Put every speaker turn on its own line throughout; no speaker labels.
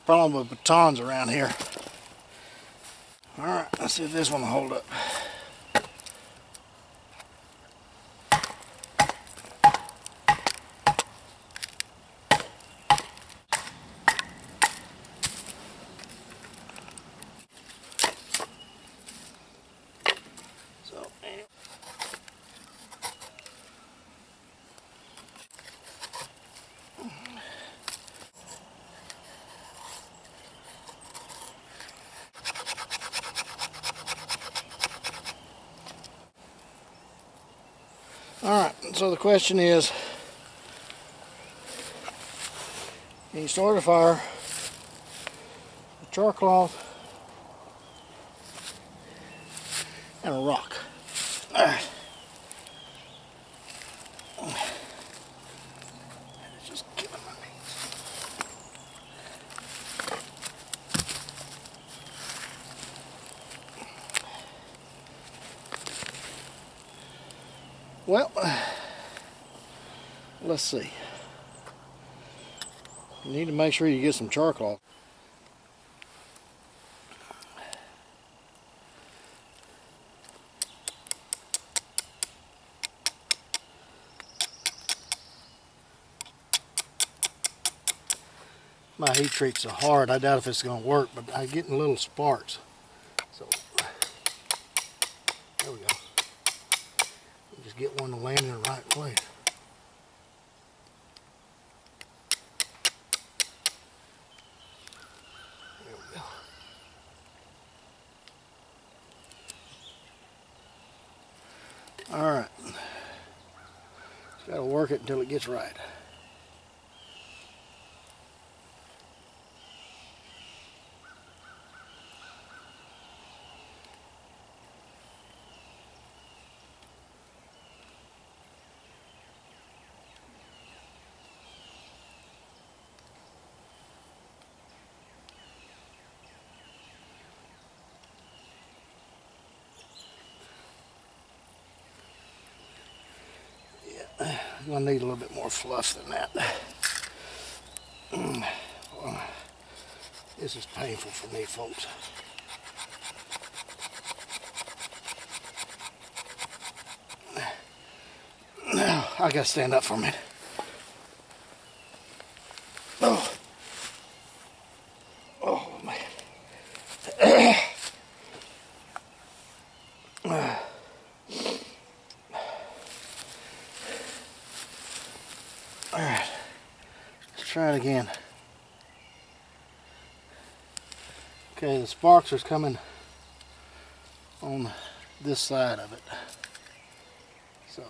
problem with batons around here. Alright, let's see if this one will hold up. Alright, so the question is, can you start a fire with char cloth and a rock? It's just killing my knees. Well, let's see. You need to make sure you get some char cloth. My heat treat's so hard, I doubt if it's going to work, but I'm getting little sparks. So, there we go. Just get one to land in the right place. There we go. Alright. Just got to work it until it gets right. I'm going to need a little bit more fluff than that. Well, this is painful for me, folks. Now, I got to stand up for a minute. Oh, oh man. Alright, let's try it again. Okay, the sparks are coming on this side of it. So,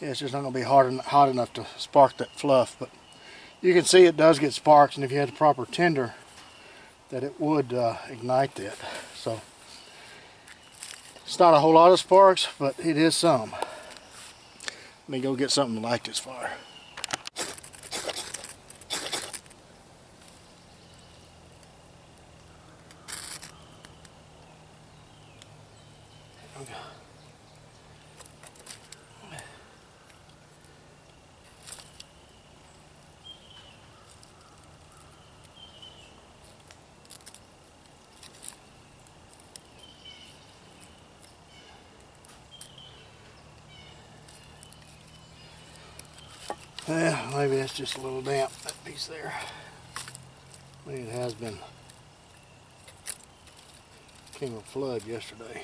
yeah, it's just not going to be hot enough to spark that fluff, but you can see it does get sparks, and if you had the proper tinder, that it would ignite that. So it's not a whole lot of sparks, but it is some. Let me go get something to light this fire. Okay. Yeah, maybe it's just a little damp, that piece there. Maybe it has been. Came a flood yesterday.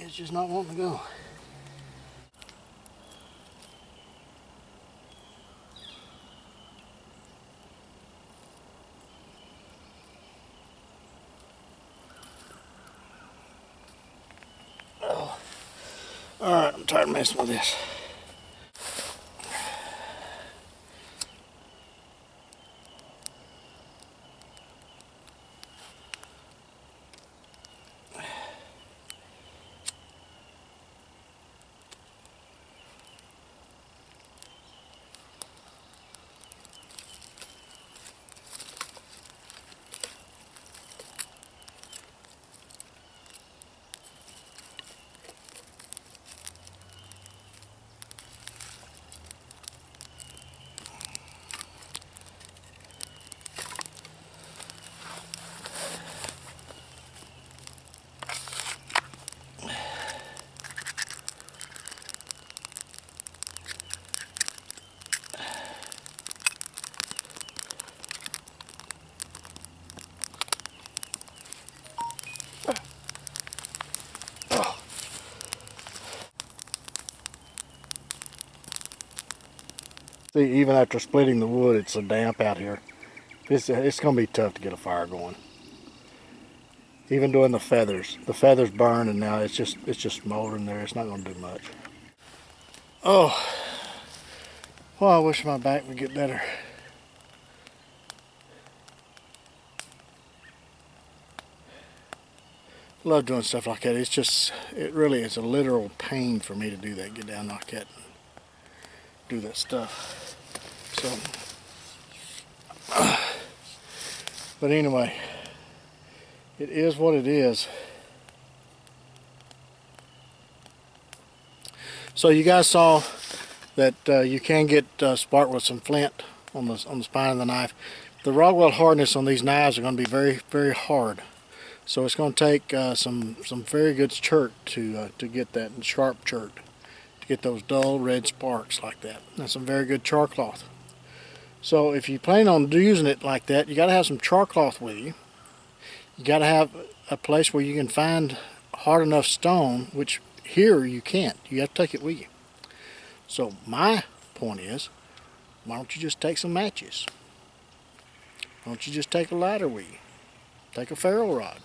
It's just not wanting to go. Oh. Alright, I'm tired of messing with this. See, even after splitting the wood, it's so damp out here. It's going to be tough to get a fire going. Even doing the feathers burn, and now it's just smoldering there. It's not going to do much. Oh, well, I wish my back would get better. Love doing stuff like that. It's just, it really is a literal pain for me to do that. Get down like that and do that stuff. So, but anyway, it is what it is. So you guys saw that you can get sparked with some flint on the spine of the knife. The rod weld hardness on these knives are going to be very, very hard. So it's going to take some very good chert to get that, and sharp chert to get those dull red sparks like that. And some very good char cloth. So if you plan on using it like that, you got to have some char cloth with you. You got to have a place where you can find hard enough stone, which here you can't. You have to take it with you. So my point is, why don't you just take some matches? Why don't you just take a lighter with you? Take a ferro rod.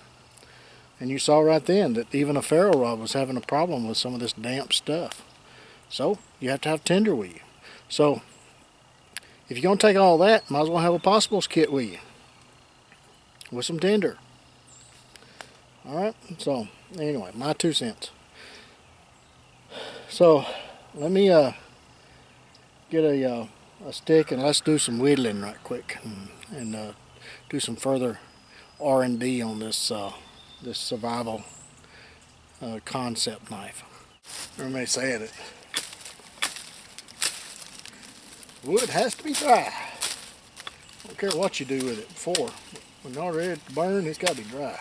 And you saw right then that even a ferro rod was having a problem with some of this damp stuff. So you have to have tinder with you. So if you're going to take all that, might as well have a possibles kit with you with some tinder. Alright, so anyway, my 2 cents. So let me get a stick and let's do some whittling right quick and do some further R&D on this this survival concept knife. Everybody saying it. Wood has to be dry. I don't care what you do with it before. When you're ready to burn, it's got to be dry.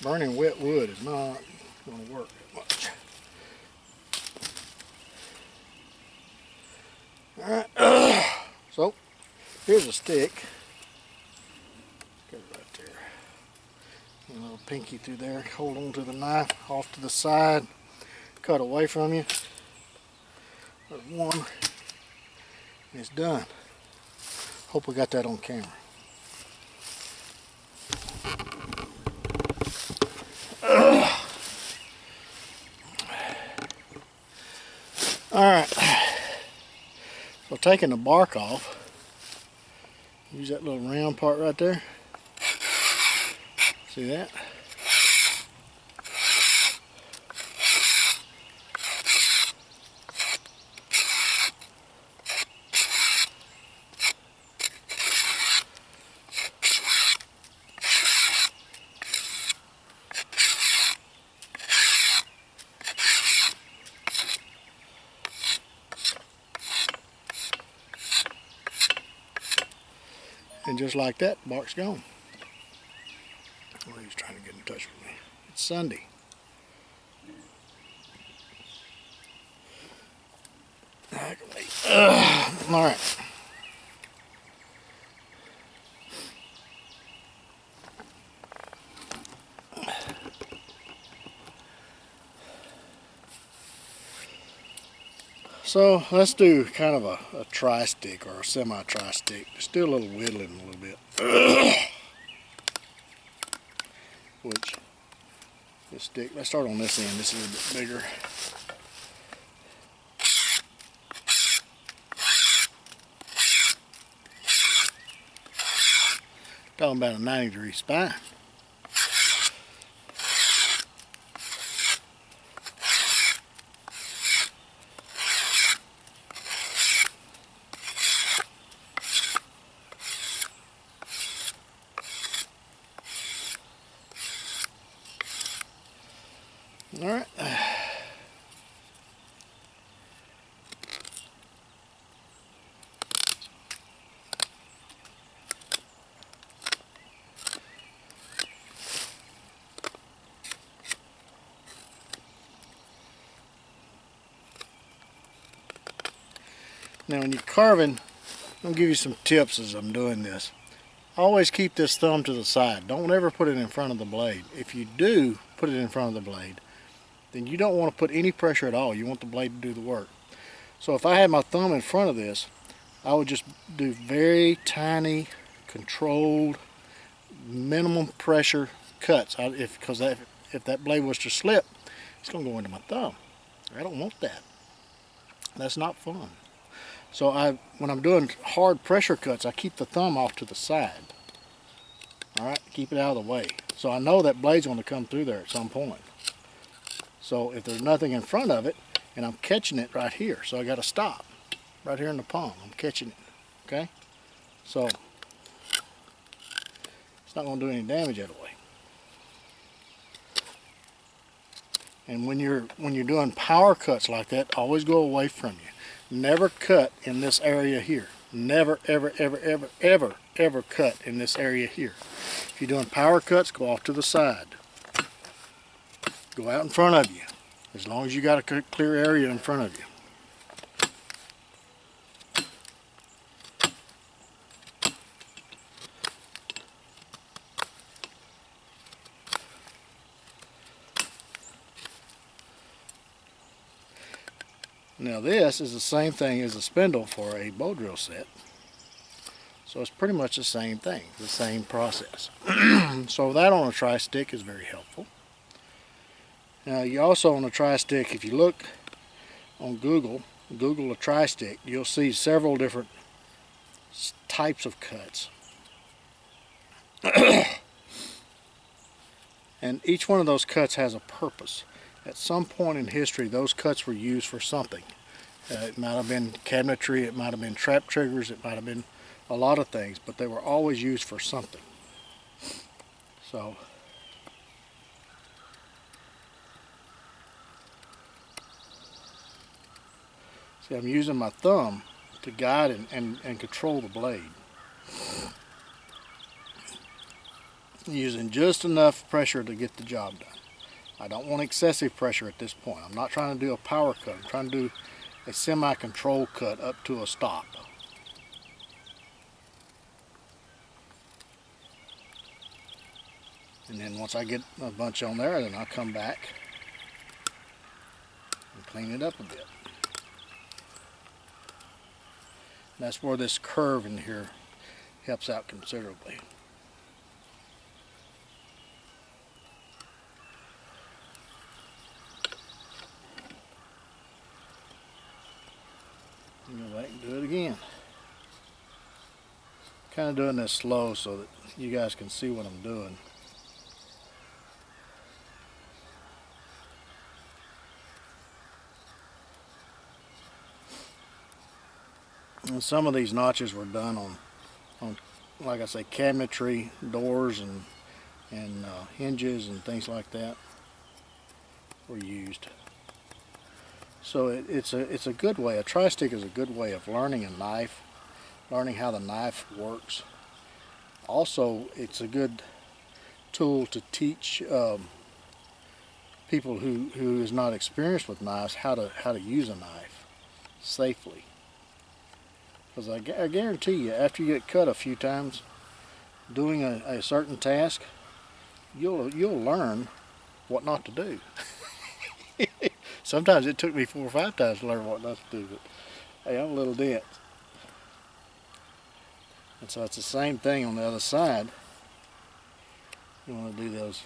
Burning wet wood is not going to work that much. Alright, so here's a stick. Get it right there. A little pinky through there. Hold on to the knife, off to the side. Cut away from you. There's one. And it's done. Hope we got that on camera. Alright. So taking the bark off. Use that little round part right there. See that? And just like that, the bark's gone. Well, he's trying to get in touch with me. It's Sunday. All right. So let's do kind of a tri-stick or a semi-tri-stick. Just do a little whittling a little bit. Which, this stick, let's start on this end. This is a little bit bigger. Talking about a 90-degree spine. All right. Now when you're carving, I'm going to give you some tips as I'm doing this. Always keep this thumb to the side. Don't ever put it in front of the blade. If you do put it in front of the blade, then you don't want to put any pressure at all. You want the blade to do the work. So if I had my thumb in front of this, I would just do very tiny, controlled, minimum pressure cuts. Because if that blade was to slip, it's going to go into my thumb. I don't want that. That's not fun. So when I'm doing hard pressure cuts, I keep the thumb off to the side. All right, keep it out of the way. So I know that blade's going to come through there at some point. So if there's nothing in front of it, and I'm catching it right here, so I got to stop right here in the palm. I'm catching it. Okay, so it's not going to do any damage that way. And when you're doing power cuts like that, always go away from you. Never cut in this area here. Never, ever, ever, ever, ever, ever cut in this area here. If you're doing power cuts, go off to the side. Go out in front of you, as long as you got a clear area in front of you. Now this is the same thing as a spindle for a bow drill set. So it's pretty much the same thing, the same process. So that on a tri-stick is very helpful. Now you also on a tri-stick, if you look on Google a tri-stick, you'll see several different types of cuts. And each one of those cuts has a purpose. At some point in history, those cuts were used for something. It might have been cabinetry, it might have been trap triggers, it might have been a lot of things, but they were always used for something. So, see, I'm using my thumb to guide and control the blade. Using just enough pressure to get the job done. I don't want excessive pressure at this point. I'm not trying to do a power cut. I'm trying to do a semi-control cut up to a stop. And then once I get a bunch on there, then I'll come back and clean it up a bit. And that's where this curve in here helps out considerably. Go back and do it again. Kind of doing this slow so that you guys can see what I'm doing. And some of these notches were done on like I say, cabinetry, doors and hinges and things like that were used. So it's a good way. A tri-stick is a good way of learning a knife, learning how the knife works, Also, it's a good tool to teach people who is not experienced with knives how to use a knife safely. Because I guarantee you, after you get cut a few times doing a certain task, you'll learn what not to do. Sometimes it took me 4 or 5 times to learn what not to do, but hey, I'm a little dense. And so it's the same thing on the other side. You want to do those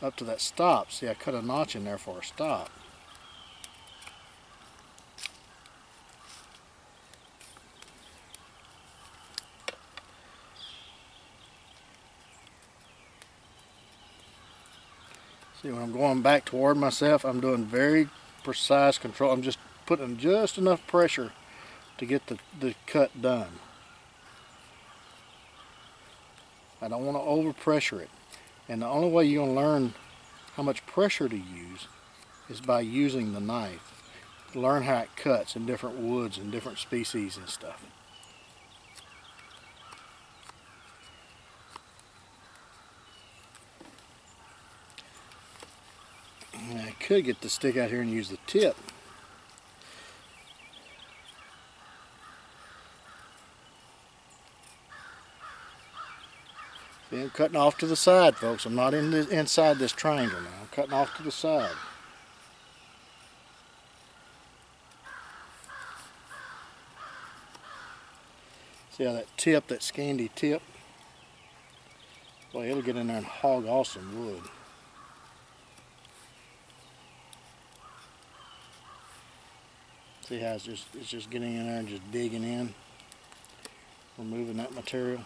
up to that stop. See, I cut a notch in there for a stop. See, when I'm going back toward myself, I'm doing very precise control. I'm just putting just enough pressure to get the cut done. I don't want to over pressure it. And the only way you're going to learn how much pressure to use is by using the knife. Learn how it cuts in different woods and different species and stuff. And I could get the stick out here and use the tip. See, I'm cutting off to the side, folks. I'm not inside this triangle now. I'm cutting off to the side. See how that tip, that Scandi tip, boy, it'll get in there and hog awesome wood. See how it's just getting in there and just digging in, removing that material.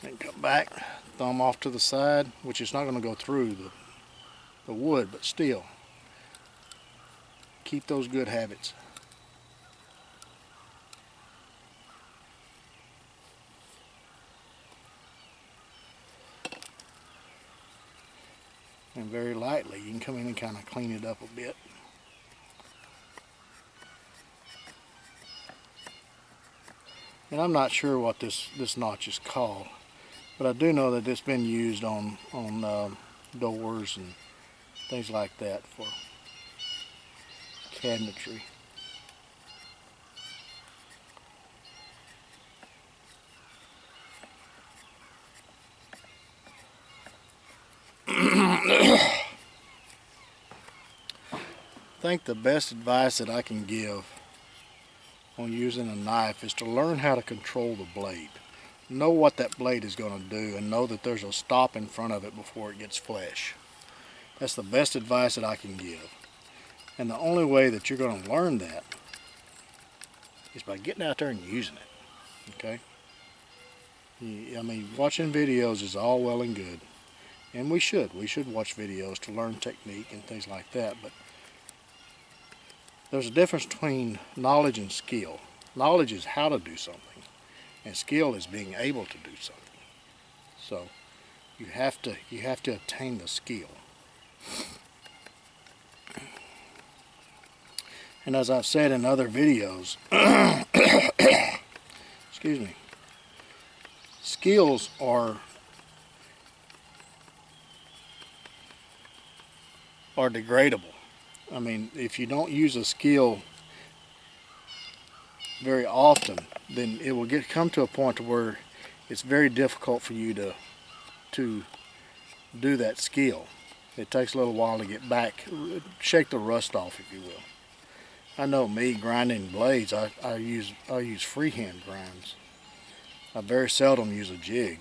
Then come back, thumb off to the side, which is not going to go through the wood, but still, keep those good habits. And very lightly, you can come in and kind of clean it up a bit. And I'm not sure what this notch is called, but I do know that it's been used on doors and things like that for cabinetry. I think the best advice that I can give on using a knife is to learn how to control the blade. Know what that blade is going to do and know that there's a stop in front of it before it gets flesh. That's the best advice that I can give. And the only way that you're going to learn that is by getting out there and using it. Okay? I mean, watching videos is all well and good. And we should watch videos to learn technique and things like that, but there's a difference between knowledge and skill. Knowledge is how to do something, and skill is being able to do something. So you have to attain the skill. And as I've said in other videos, excuse me, skills are degradable. I mean, if you don't use a skill very often, then it will come to a point where it's very difficult for you to do that skill. It takes a little while to get back, shake the rust off, if you will. I know me grinding blades, I use freehand grinds. I very seldom use a jig,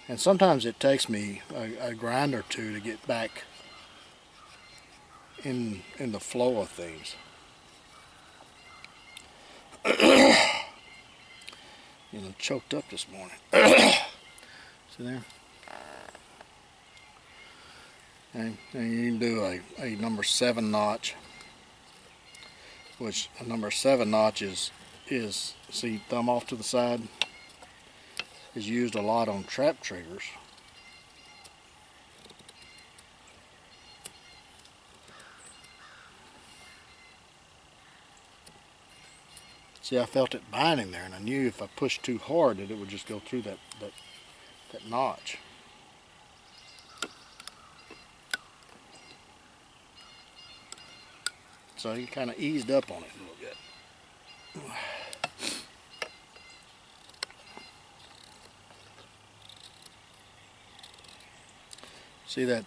and sometimes it takes me a grind or two to get back in the flow of things. You know, choked up this morning. See there? And you can do a number 7 notch, which a number 7 notch is see, thumb off to the side, is used a lot on trap triggers. See, I felt it binding there, and I knew if I pushed too hard that it would just go through that notch. So he kind of eased up on it a little bit. See that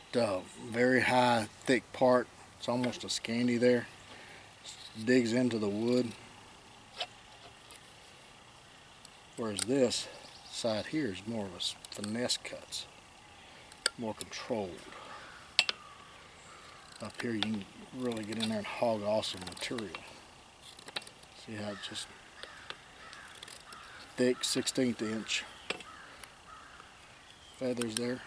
very high, thick part? It's almost a scandy there. It digs into the wood. Whereas this side here is more of a finesse cuts, more controlled. Up here you can really get in there and hog off some material. See how it's just thick 1/16 inch feathers there.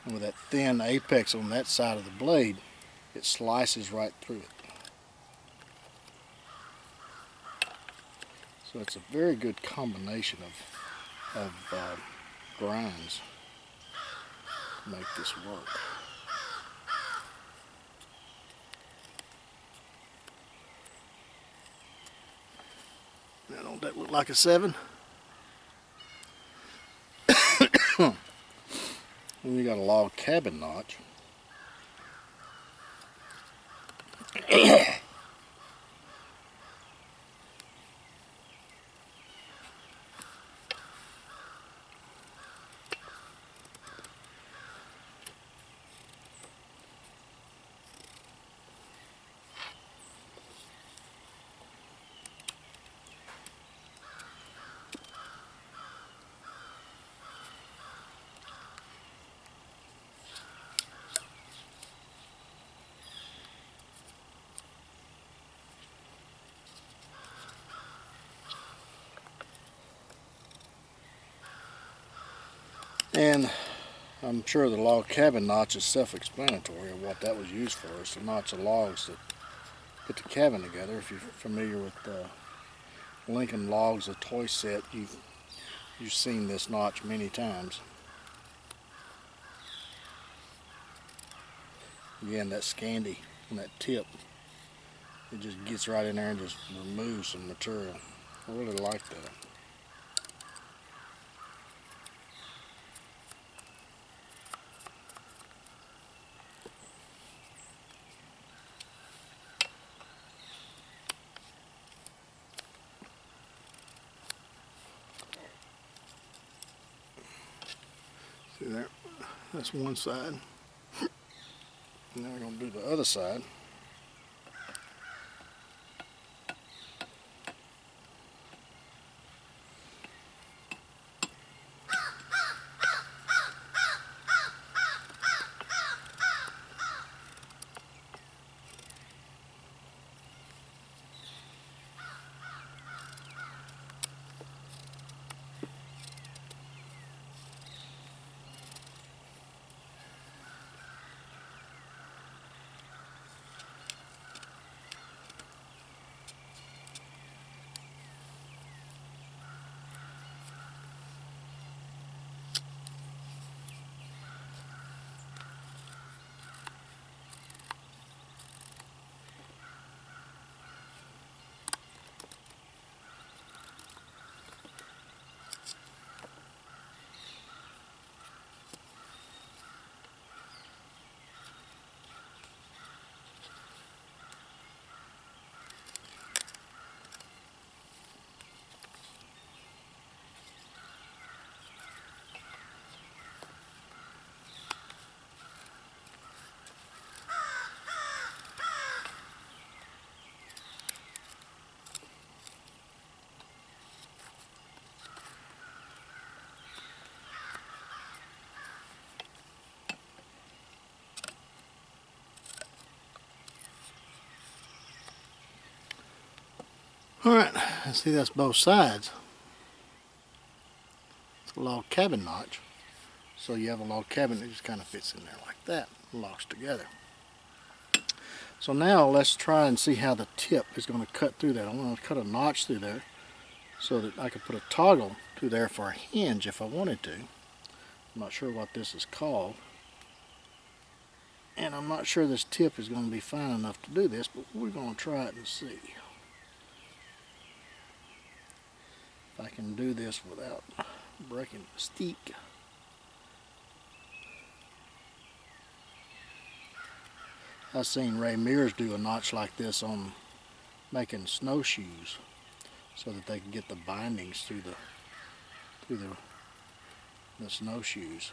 And with that thin apex on that side of the blade, it slices right through it. So it's a very good combination of grinds to make this work. Now, don't that look like a 7? Then you got a log cabin notch. And I'm sure the log cabin notch is self-explanatory of what that was used for. It's to notch the logs that put the cabin together. If you're familiar with Lincoln Logs, a toy set, you've seen this notch many times. Again, that scandy and that tip, it just gets right in there and just removes some material. I really like that. See there? That's one side. Now we're going to do the other side. Alright, see that's both sides. It's a log cabin notch. So you have a log cabin that just kind of fits in there like that, locks together. So now let's try and see how the tip is going to cut through that. I'm going to cut a notch through there so that I could put a toggle through there for a hinge if I wanted to. I'm not sure what this is called. And I'm not sure this tip is going to be fine enough to do this, but we're going to try it and see if I can do this without breaking the stick. I've seen Ray Mears do a notch like this on making snowshoes so that they can get the bindings through the snowshoes.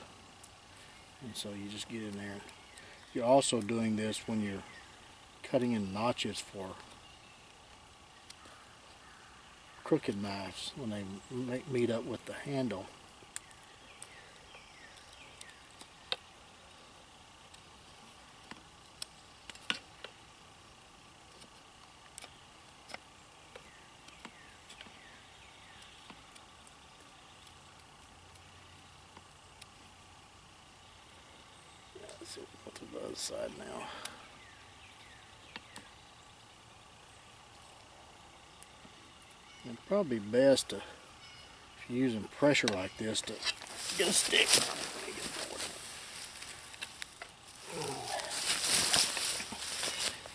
And so you just get in there. You're also doing this when you're cutting in notches for crooked knives when they meet up with the handle. Let's see, go to the other side now. It'd probably be best to, if you're using pressure like this, to get a stick.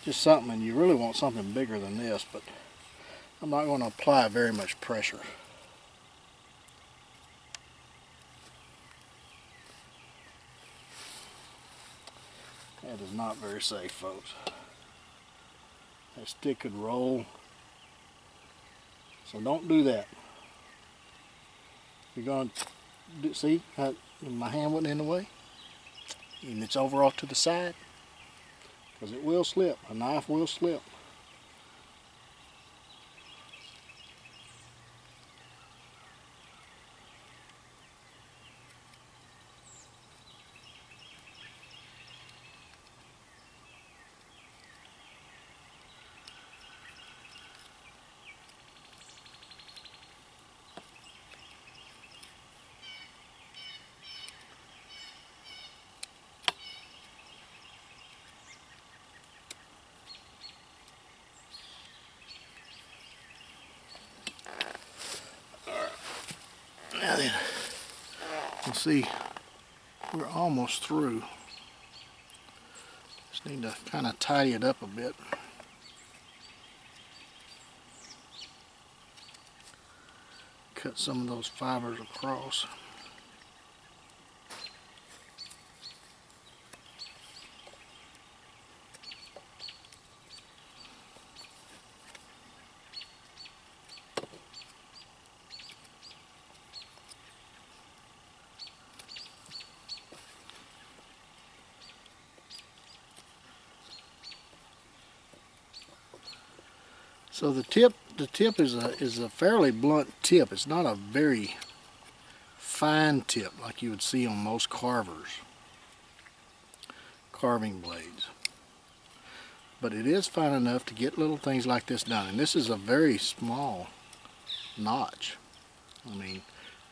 Just something, and you really want something bigger than this, but I'm not going to apply very much pressure. That is not very safe, folks. That stick could roll. So don't do that. You're going to see how my hand wasn't in the way? And it's over off to the side. Because it will slip. A knife will slip. Now then, you can see we're almost through. Just need to kind of tidy it up a bit. Cut some of those fibers across. So the tip is a fairly blunt tip. It's not a very fine tip like you would see on most carving blades. But it is fine enough to get little things like this done. And this is a very small notch. I mean,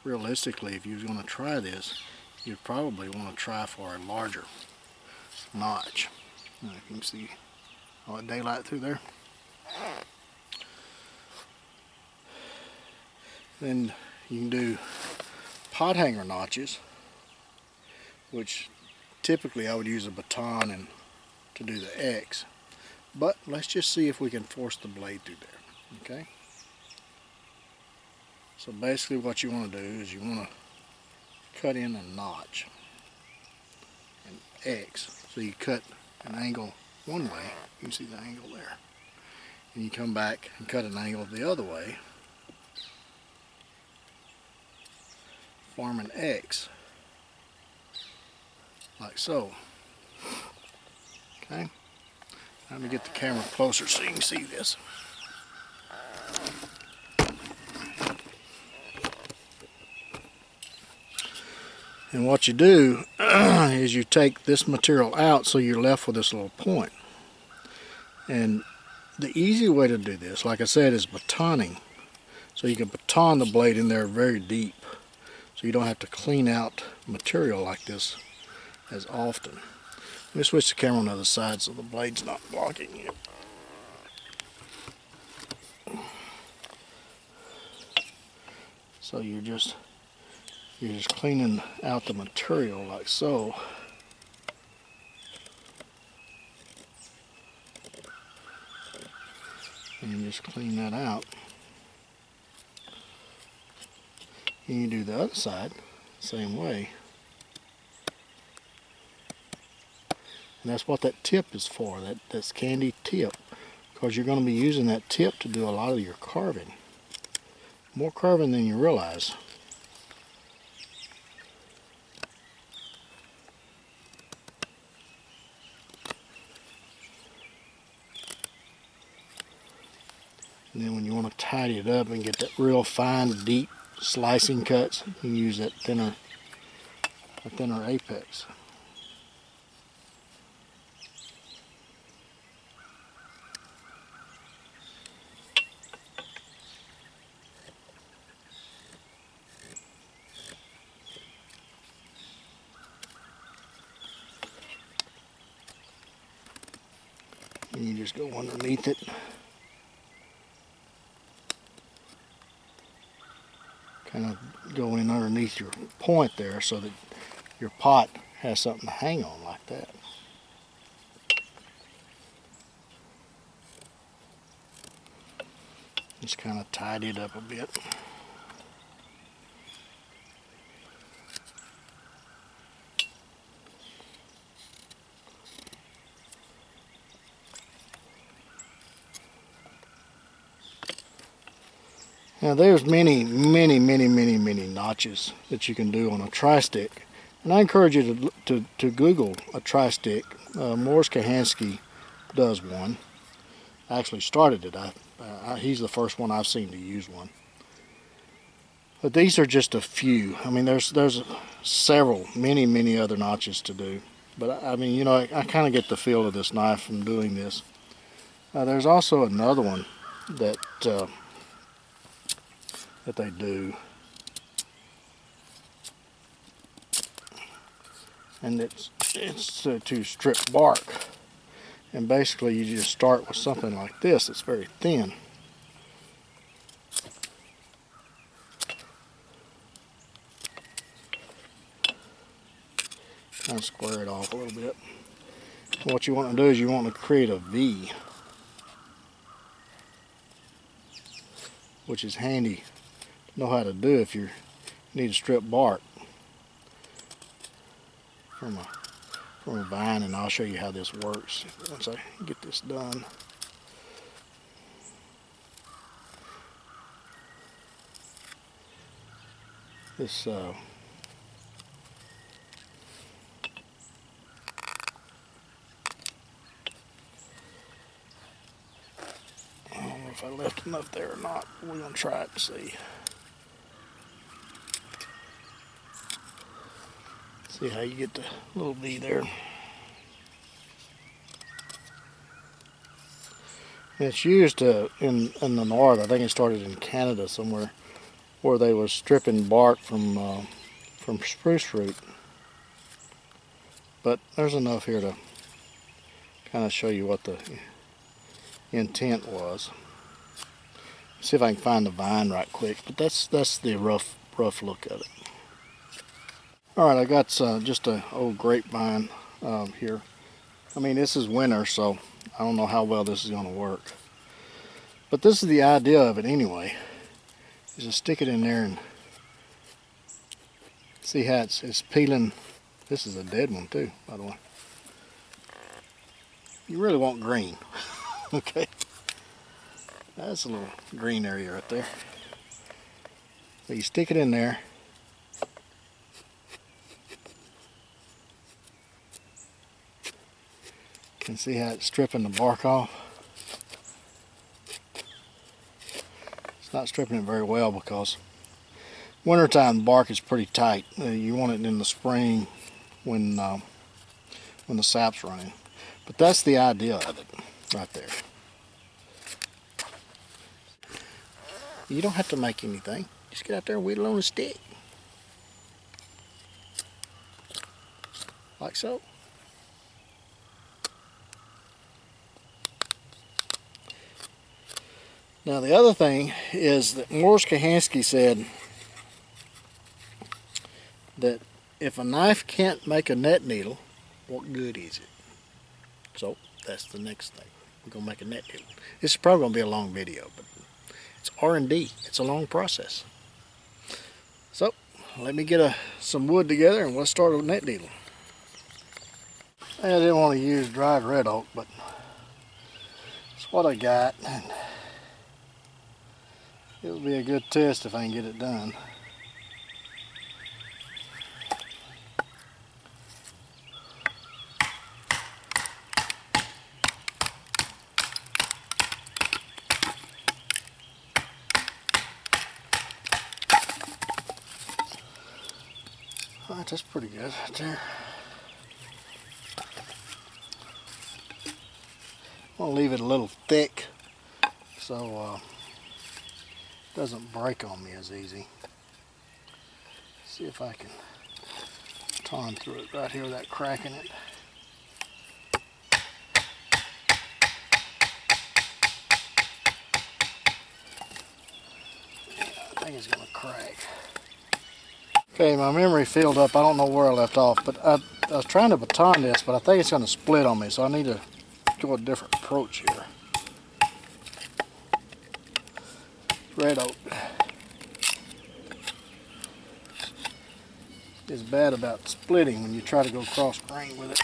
realistically, if you was going to try this, you'd probably want to try for a larger notch. Now, you can see all the daylight through there. Then you can do pot hanger notches, which typically I would use a baton and to do the X. But let's just see if we can force the blade through there. Okay. So basically, what you want to do is you want to cut in a notch, an X. So you cut an angle one way. You can see the angle there, and you come back and cut an angle the other way. Form an X, like so. Okay, let me get the camera closer so you can see this. And what you do is you take this material out so you're left with this little point. And the easy way to do this, like I said, is batoning. So you can baton the blade in there very deep, so you don't have to clean out material like this as often. Let me switch the camera on the other side so the blade's not blocking you. So you're just cleaning out the material like so. just clean that out. And you do the other side, same way. And that's what that tip is for, that's candy tip. Because you're going to be using that tip to do a lot of your carving. More carving than you realize. And then when you want to tidy it up and get that real fine, deep slicing cuts, you can use that thinner apex. And you just go underneath it. Kind of go in underneath your point there so that your pot has something to hang on like that. Just kind of tidy it up a bit. Now there's many notches that you can do on a tri-stick, and I encourage you to Google a tri-stick. Morris Kahansky does one. I actually started it. He's the first one I've seen to use one. But these are just a few. I mean, there's several, many other notches to do. But I mean, you know, I kind of get the feel of this knife from doing this. There's also another one that they do, and it's to strip bark, and basically you just start with something like this. It's very thin, kind of square it off a little bit. And what you want to do is you want to create a V, which is handy to know how to do if you need to strip bark from a vine, and I'll show you how this works once I get this done. This I don't know if I left enough there or not. We're gonna try it and see. See how you get the little V there. And it's used in the north. I think it started in Canada somewhere, where they were stripping bark from spruce root. But there's enough here to kind of show you what the intent was. See if I can find the vine right quick. But that's the rough look of it. All right, I got just an old grapevine here. I mean, this is winter, so I don't know how well this is going to work. But this is the idea of it anyway, is to stick it in there and see how it's peeling. This is a dead one too, by the way. You really want green. Okay. That's a little green area right there. So you stick it in there. You can see how it's stripping the bark off. It's not stripping it very well because wintertime the bark is pretty tight. You want it in the spring when the sap's running. But that's the idea of it right there. You don't have to make anything. Just get out there and whittle on a stick. Like so. Now the other thing is that Morris Kahansky said that if a knife can't make a net needle, what good is it? So that's the next thing. we're gonna make a net needle. This is probably gonna be a long video, but it's R&D. It's a long process. So let me get some wood together and we'll start with net needle. I didn't want to use dried red oak, but it's what I got. And it'll be a good test if I can get it done. Alright, that's pretty good right there. I'm going to leave it a little thick so it doesn't break on me as easy. See if I can ton through it right here without cracking it. Yeah, I think it's going to crack. Okay, my memory filled up. I don't know where I left off, but I was trying to baton this, but I think it's going to split on me, so I need to go a different approach here. Red oak is bad about splitting when you try to go cross grain with it.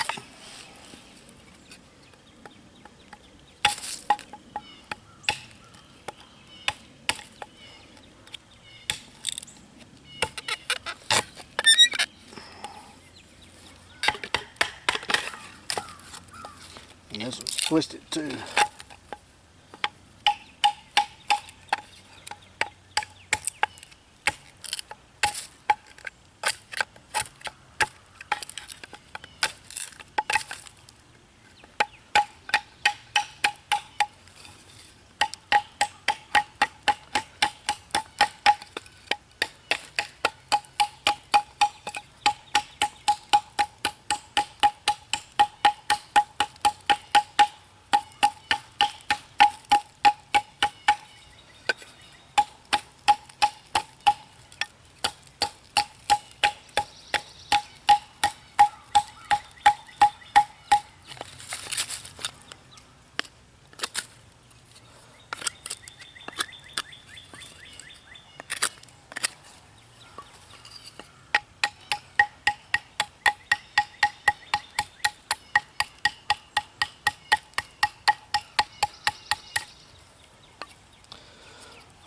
And this one's twisted too.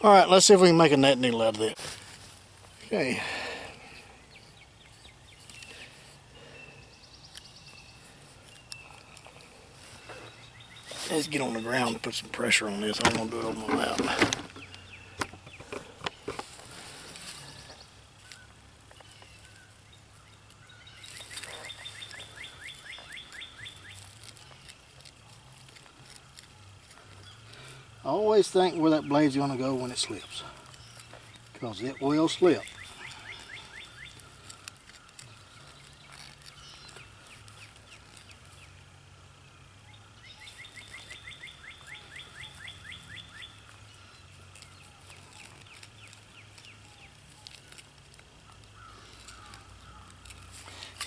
Alright, let's see if we can make a net needle out of this. Okay. Let's get on the ground and put some pressure on this. I don't want to do it over my mouth. I always think where that blade's going to go when it slips, because it will slip.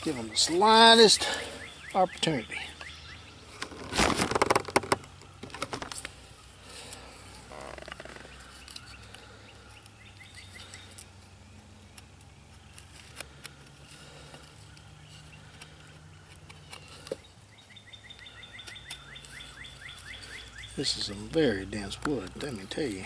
Give them the slightest opportunity. This is some very dense wood, let me tell you.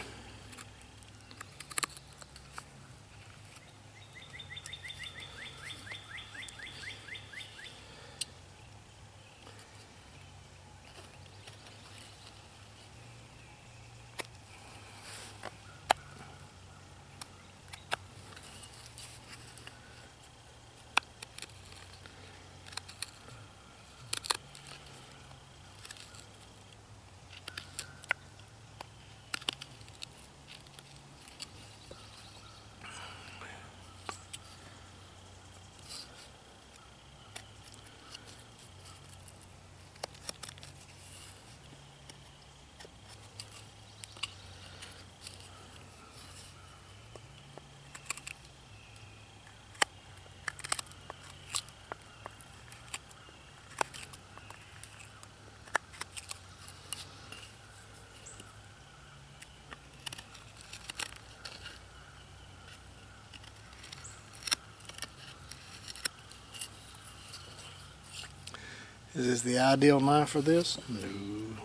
Is this the ideal knife for this? No.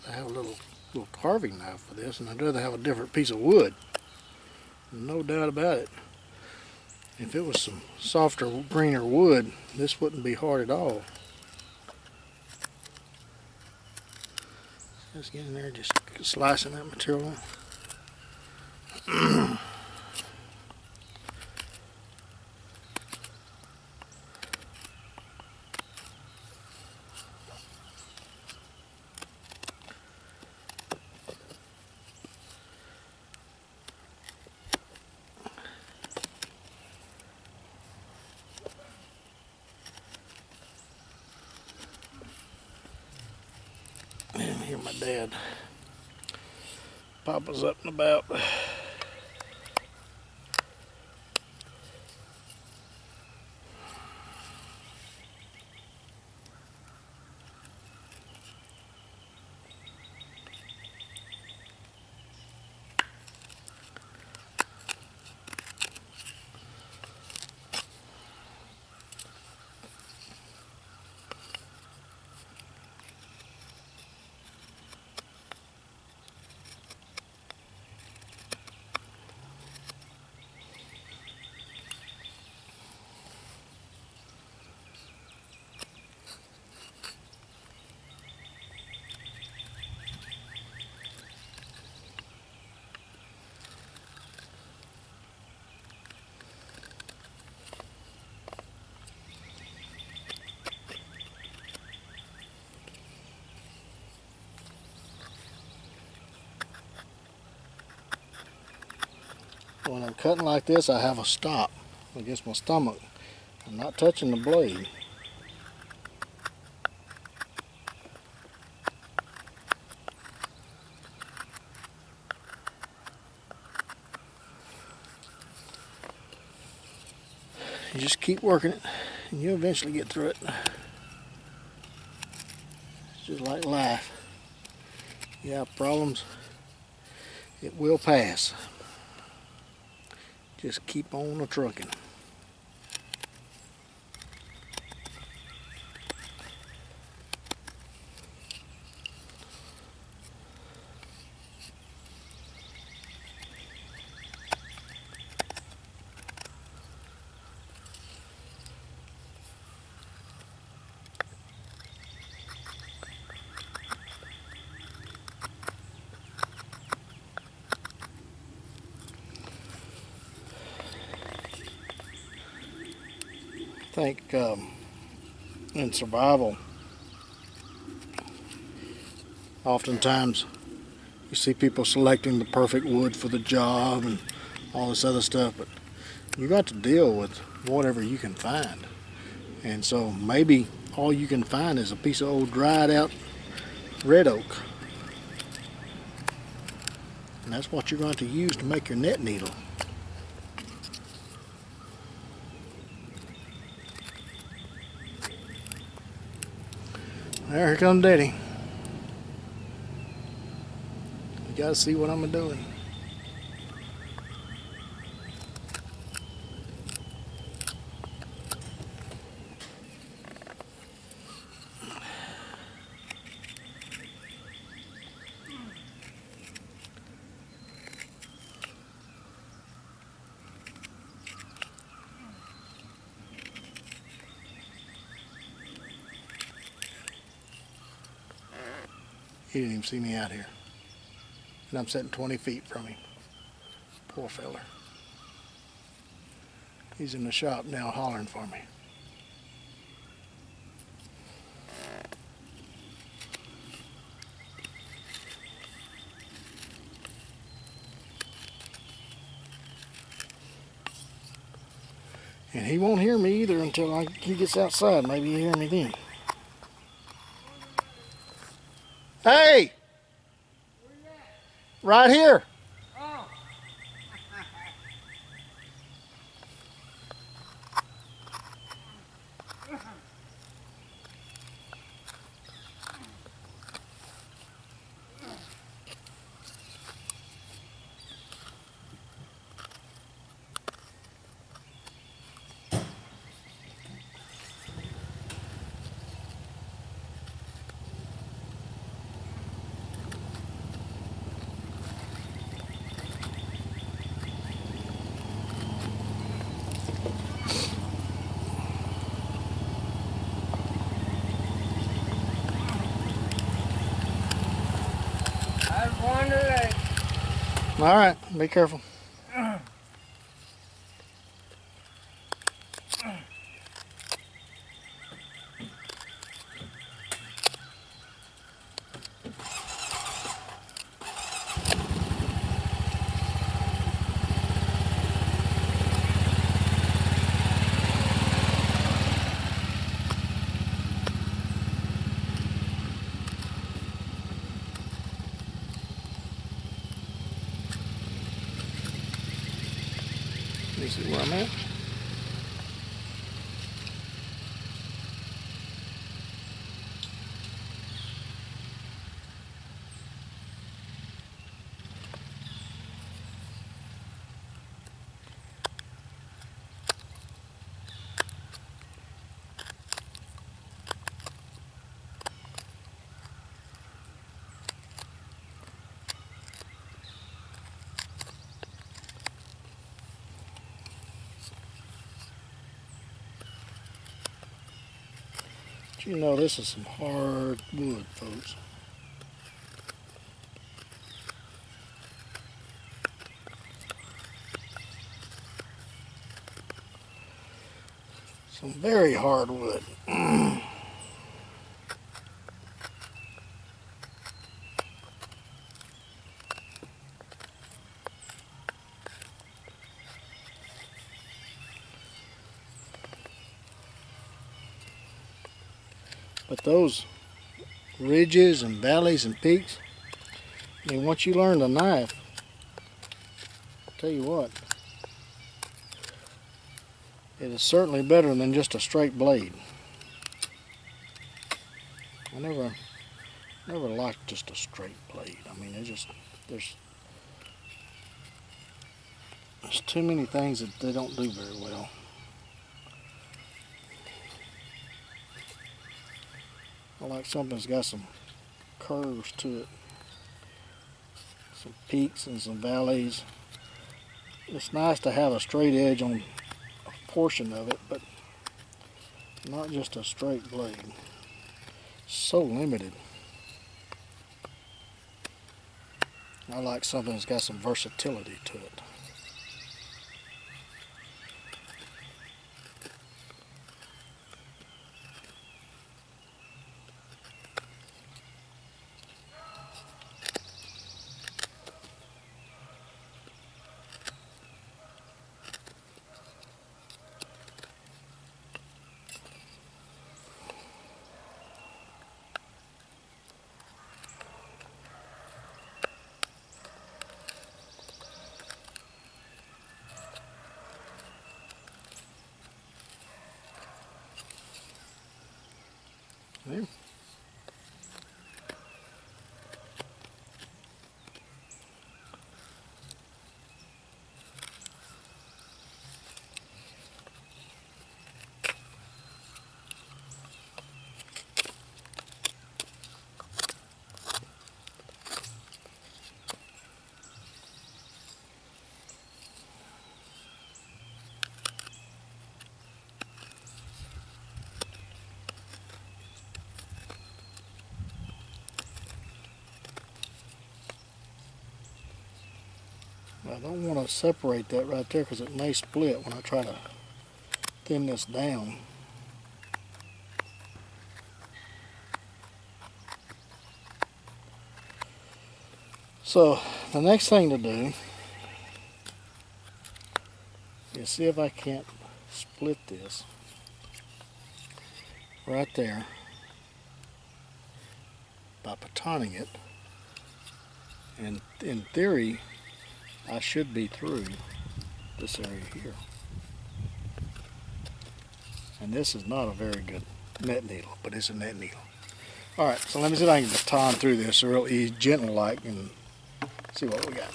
I have a little carving knife for this, and I'd rather have a different piece of wood. No doubt about it. If it was some softer, greener wood, this wouldn't be hard at all. Just get in there, just slicing that material. And here my dad pops up and about. When I'm cutting like this, I have a stop against my stomach. I'm not touching the blade. You just keep working it, and you'll eventually get through it. It's just like life. You have problems, it will pass. Just keep on trucking. I think in survival, oftentimes you see people selecting the perfect wood for the job and all this other stuff, but you got to deal with whatever you can find. And so maybe all you can find is a piece of old dried out red oak. And that's what you're going to use to make your net needle. There, here comes Daddy. You gotta see what I'm doing. He didn't even see me out here. And I'm sitting 20 feet from him. Poor feller. He's in the shop now hollering for me. And he won't hear me either until he gets outside. Maybe he'll hear me then. Hey! Right here.
Oh.
All right, be careful. You see where I'm at? But you know this is some hard wood, folks. Some very hard wood. But those ridges and valleys and peaks, I mean, once you learn the knife, I'll tell you what, it is certainly better than just a straight blade. I never liked just a straight blade. I mean, there's too many things that they don't do very well. I like something that's got some curves to it, some peaks and some valleys. It's nice to have a straight edge on a portion of it, but not just a straight blade. So limited. I like something that's got some versatility to it. There. I don't want to separate that right there because it may split when I try to thin this down. So the next thing to do is see if I can't split this right there by batoning it. And in theory, I should be through this area here. And this is not a very good net needle, but it's a net needle. Alright, so let me see if I can baton through this real easy, gentle like, and see what we got.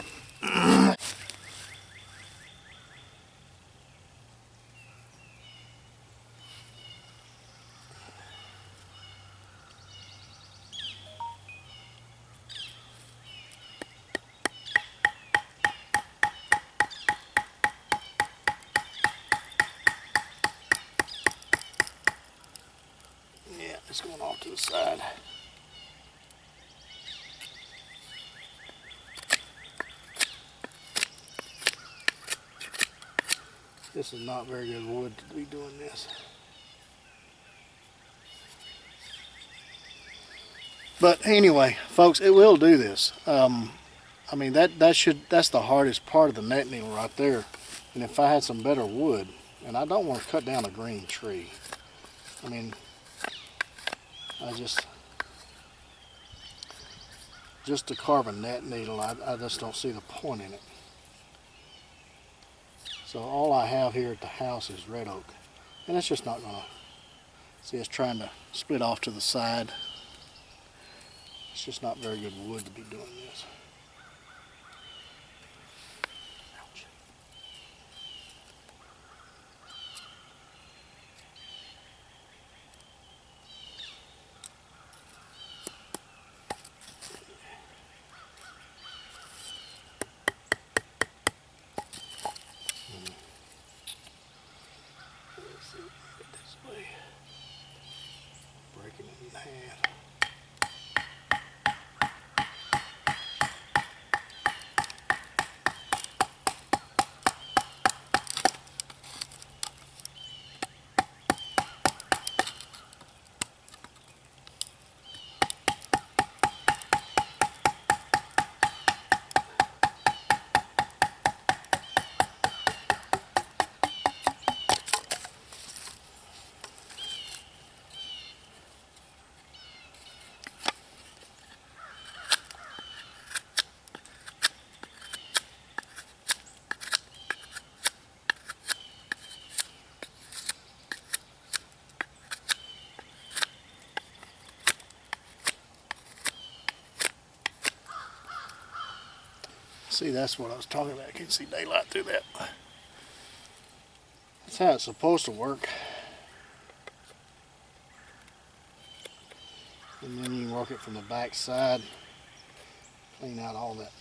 Yeah, it's going off to the side. This is not very good wood to be doing this. But anyway, folks, it will do this. I mean, that's the hardest part of the net needle right there. And if I had some better wood, and I don't want to cut down a green tree. I mean, just to carve a net needle, I just don't see the point in it. So all I have here at the house is red oak. And it's just not gonna, see, it's trying to split off to the side. It's just not very good wood to be doing this. Ouch. Let's see, get this way. Breaking it in half. See, that's what I was talking about. I can't see daylight through that. That's how it's supposed to work. And then you can work it from the back side. Clean out all that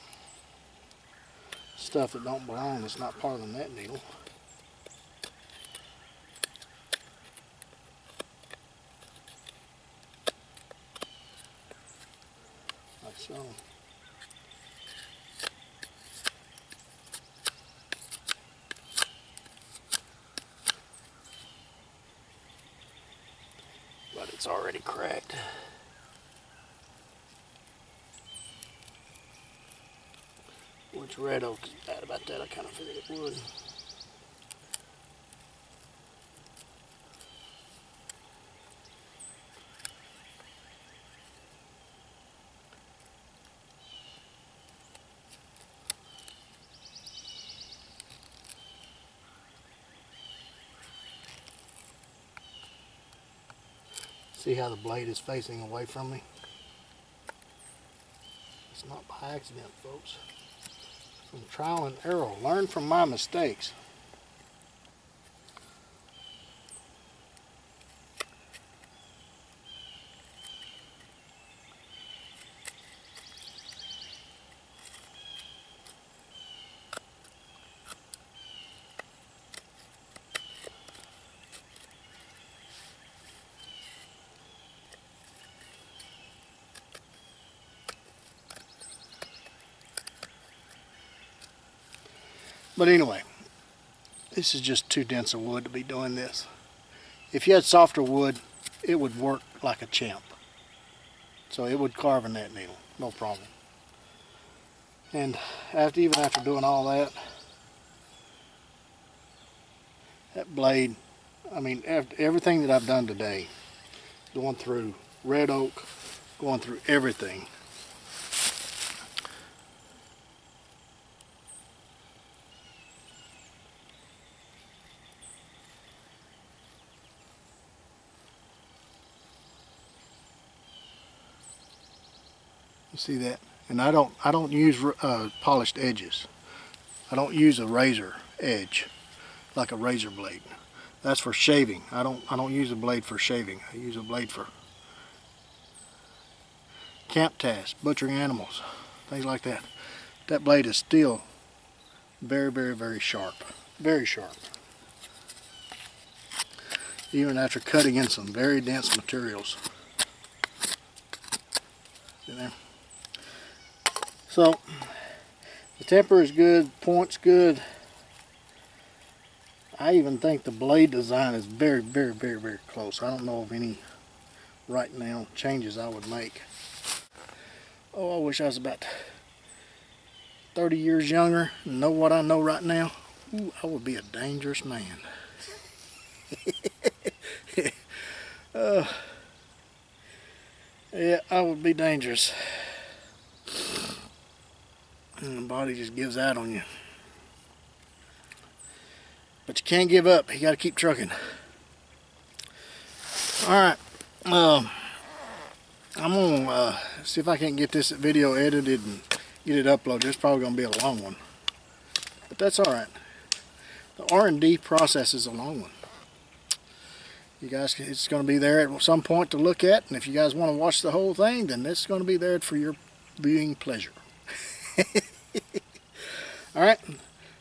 stuff that don't belong, that's not part of the net needle. Like so. But it's already cracked. Which red oak is bad about that? I kind of figured it would. See how the blade is facing away from me? It's not by accident, folks. From trial and error. Learn from my mistakes. But anyway, this is just too dense a wood to be doing this. If you had softer wood, it would work like a champ. So it would carve a net needle, no problem. And even after doing all that, that blade, I mean, everything that I've done today, going through red oak, going through everything, you see that? And I don't use polished edges. I don't use a razor edge like a razor blade. That's for shaving. I don't use a blade for shaving. I use a blade for camp tasks, butchering animals, things like that. That blade is still very, very, very sharp. Very sharp. Even after cutting in some very dense materials. See there? So, the temper is good, point's good. I even think the blade design is very, very, very, very close. I don't know of any right now changes I would make. Oh, I wish I was about 30 years younger and know what I know right now. Ooh, I would be a dangerous man. Yeah, I would be dangerous. And the body just gives out on you. But you can't give up. You got to keep trucking. Alright. I'm going to see if I can't get this video edited and get it uploaded. It's probably going to be a long one. But that's alright. The R&D process is a long one. You guys, it's going to be there at some point to look at. And if you guys want to watch the whole thing, then it's going to be there for your viewing pleasure. Alright.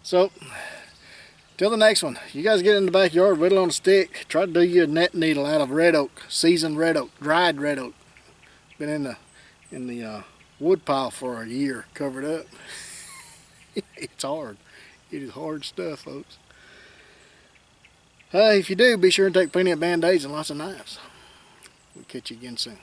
So, till the next one, you guys get in the backyard, whittle on a stick, try to do you a net needle out of red oak, seasoned red oak, dried red oak. Been in the wood pile for a year, covered up. It's hard. It is hard stuff, folks. If you do, be sure and take plenty of band-aids and lots of knives. We'll catch you again soon.